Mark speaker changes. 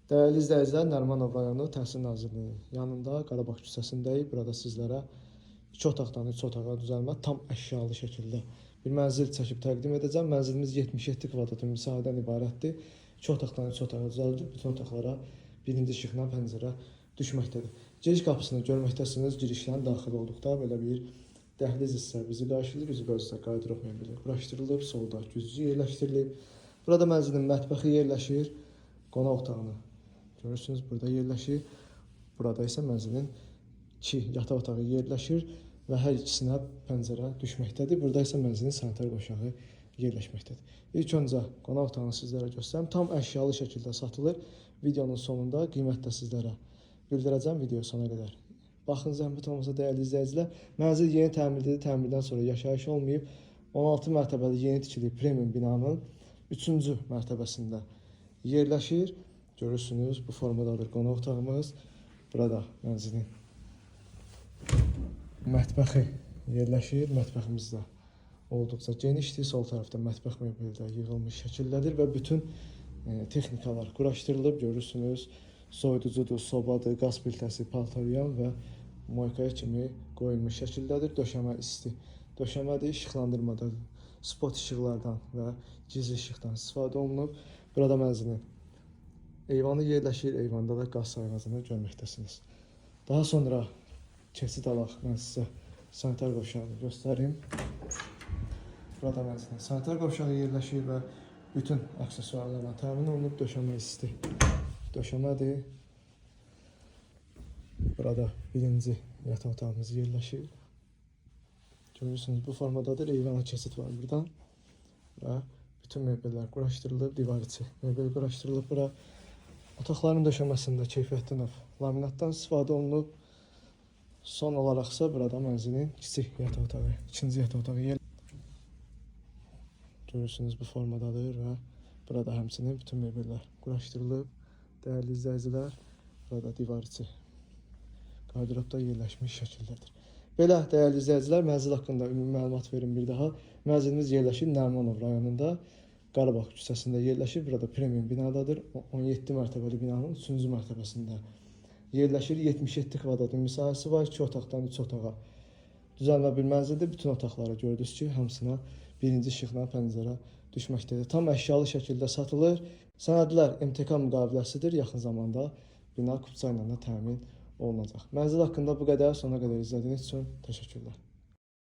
Speaker 1: Değerli izləyicilər, Nərimanov rayonu Təhsil Nazirliyinin yanında Qarabağ küçəsindəyik. Burada sizlərə 2 otaqdan 3 otağa düzəlmə tam əşyalı şəkildə bir mənzil çəkib təqdim edəcəm. Mənzilimiz 77 kvadrat müsahibədən ibarətdir. 2 otaqdan 3 otağa düzəldilib. Bütün otaqlara birinci işıqla pəncərə düşməkdədir. Giriş qapısını görməkdəsiniz. Girişdən daxil olduqda belə bir dəhliz hissə bizi qarşılayır. Bizi gözlə qardırop mebeli quraşdırılıb. Solda güzgü yerləşdirilib. Burada mənzilin mətbəxi yerləşir. Qonaq otağını görürsünüz, burada yerləşir. Burada isə mənzilin 2 yataq otağı yerləşir və hər ikisinə pəncərə düşməkdədir. Burada isə mənzilin sanitar qoşağı yerləşməkdədir. İlk öncə qonaq otağını sizlərə göstərim. Tam əşyalı şəkildə satılır. Videonun sonunda qiymət də sizlərə bildirəcəm video sona qədər. Baxın, zəhmət olmasa dəyərli izləyicilər, mənzil yeni təmirlidir. Təmirdən sonra yaşayış olmayıb. 16 mərtəbəli yeni tikili premium binanın 3-cü mərtəbəsində yerləşir. Görürsünüz, bu formadadır qonaq otağımız. Burada mənzilin mətbəxi yerləşir. Mətbəximiz də olduqca genişdir. Sol tərəfdə mətbəx mebeli də yığılmış şəkildədir və bütün texnikalar quraşdırılıb. Görürsünüz, soyuducudur, sobadır, qaz filtrəsi, paltaryan və moykaya kimi qoyulmuş şəkildədir. Döşəmə isti döşəmədir, işıqlandırmadadır. Spot işıqlardan və gizli işıqdan istifadə olunub. Burada mənzilin eyvanı yerləşir. Eyvanda da qaz sayğacını görməkdəsiniz. Daha sonra keçid alaq, mən sizə sanitar qovşağını göstərim. Burada mənzilin sanitar qovşağı yerləşir və bütün aksesuarlarla təmin olunub. Döşəmə isti döşəmədir. Burada birinci yataq otağımız yerləşir. Görürsünüz, bu formadadır. Eyvana keçid var buradan və bütün mebellər quraşdırılıb. Divar içi mebel quraşdırılıb bura. Otaqların döşəməsində keyfiyyətli növ laminatdan istifadə olunub. Son olaraqsa burada mənzilin kiçik yataq otağı, ikinci yataq otağı yerləşir. Görürsünüz, bu formadadır və burada həmçinin bütün mebellər quraşdırılıb. Dəyərli izləyicilər, burada divar içi qardiropda yerləşmiş şəkildədir. Belə, dəyərli izləyicilər, mənzil haqqında ümumi məlumat verin bir daha. Mənzilimiz yerləşir Nərimanov rayonunda, Qarabağ küçəsində yerləşir. Burada premium binadadır. 17 mərtəbəli binanın 3-cü mərtəbəsində yerləşir. 77 kvadrat müsahibəsi var. 2 otaqdan 3 otağa düzəlmə bir mənzildir. Bütün otaqlara gördünüz ki, hamısına birinci işıqla pəncərə düşməkdədir. Tam əşyalı şəkildə satılır. Sənədlər MTK müqaviləsidir. Yaxın zamanda bina kupça ilə də təmin olunacaq. Mənzil haqqında bu qədər. Sona qədər izlədiyiniz üçün təşəkkürlər.